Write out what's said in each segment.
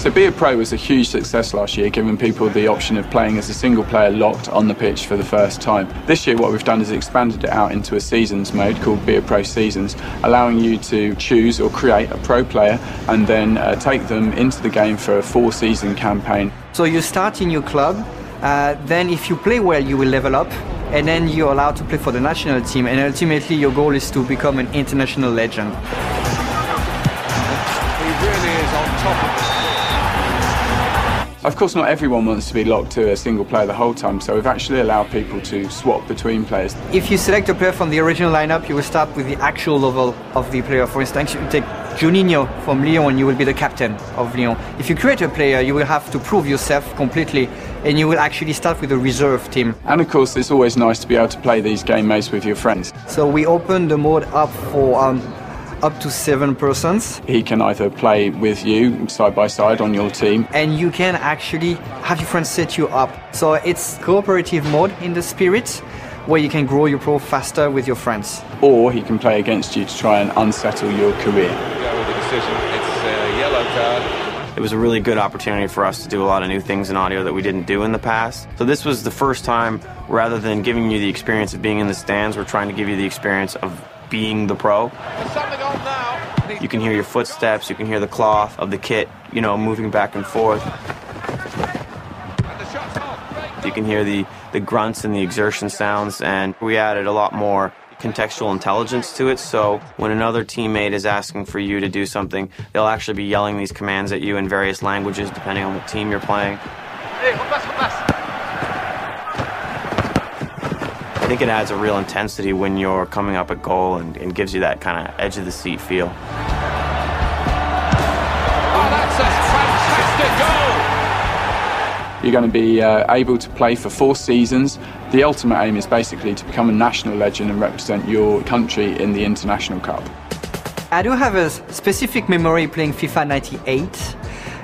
So Be a Pro was a huge success last year, giving people the option of playing as a single player locked on the pitch for the first time. This year what we've done is expanded it out into a seasons mode called Be a Pro Seasons, allowing you to choose or create a pro player and then take them into the game for a 4-season campaign. So you start in your club, then if you play well you will level up, and then you're allowed to play for the national team, and ultimately your goal is to become an international legend. He really is on top of it. Of course, not everyone wants to be locked to a single player the whole time, so we've actually allowed people to swap between players. If you select a player from the original lineup, you will start with the actual level of the player. For instance, you take Juninho from Lyon, you will be the captain of Lyon. If you create a player, you will have to prove yourself completely, and you will actually start with a reserve team. And of course, it's always nice to be able to play these game modes with your friends. So we open the mode up for up to 7 persons. He can either play with you side by side on your team, and you can actually have your friends set you up. So it's cooperative mode in the spirit, where you can grow your pro faster with your friends. Or he can play against you to try and unsettle your career. Go with the decision. It's a yellow card. It was a really good opportunity for us to do a lot of new things in audio that we didn't do in the past. So this was the first time, rather than giving you the experience of being in the stands, we're trying to give you the experience of being the pro. There's something on now. You can hear your footsteps, you can hear the cloth of the kit, you know, moving back and forth. And the shot's off. Great. You can hear the grunts and the exertion sounds, and we added a lot more contextual intelligence to it, so when another teammate is asking for you to do something, they'll actually be yelling these commands at you in various languages depending on what team you're playing. I think it adds a real intensity when you're coming up at goal and gives you that kind of edge of the seat feel. Oh, that's a fantastic goal! You're going to be able to play for 4 seasons. The ultimate aim is basically to become a national legend and represent your country in the International Cup. I do have a specific memory playing FIFA 98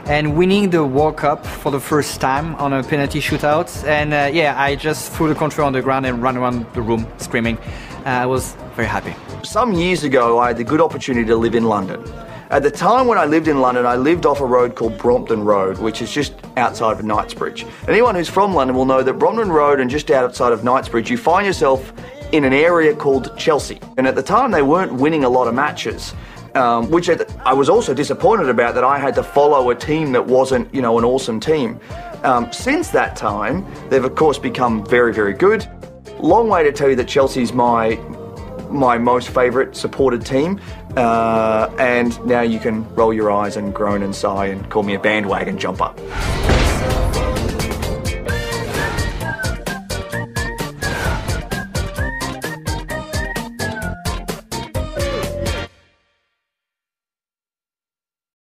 and winning the World Cup for the first time on a penalty shootout. And yeah, I just threw the controller on the ground and ran around the room screaming. I was very happy. Some years ago, I had the good opportunity to live in London. At the time when I lived in London, I lived off a road called Brompton Road, which is just outside of Knightsbridge. Anyone who's from London will know that Brompton Road and just outside of Knightsbridge, you find yourself in an area called Chelsea. And at the time, they weren't winning a lot of matches, which I was also disappointed about, that I had to follow a team that wasn't, you know, an awesome team. Since that time, they've of course become very, very good. Long way to tell you that Chelsea's my most favourite supported team, and now you can roll your eyes and groan and sigh and call me a bandwagon jumper.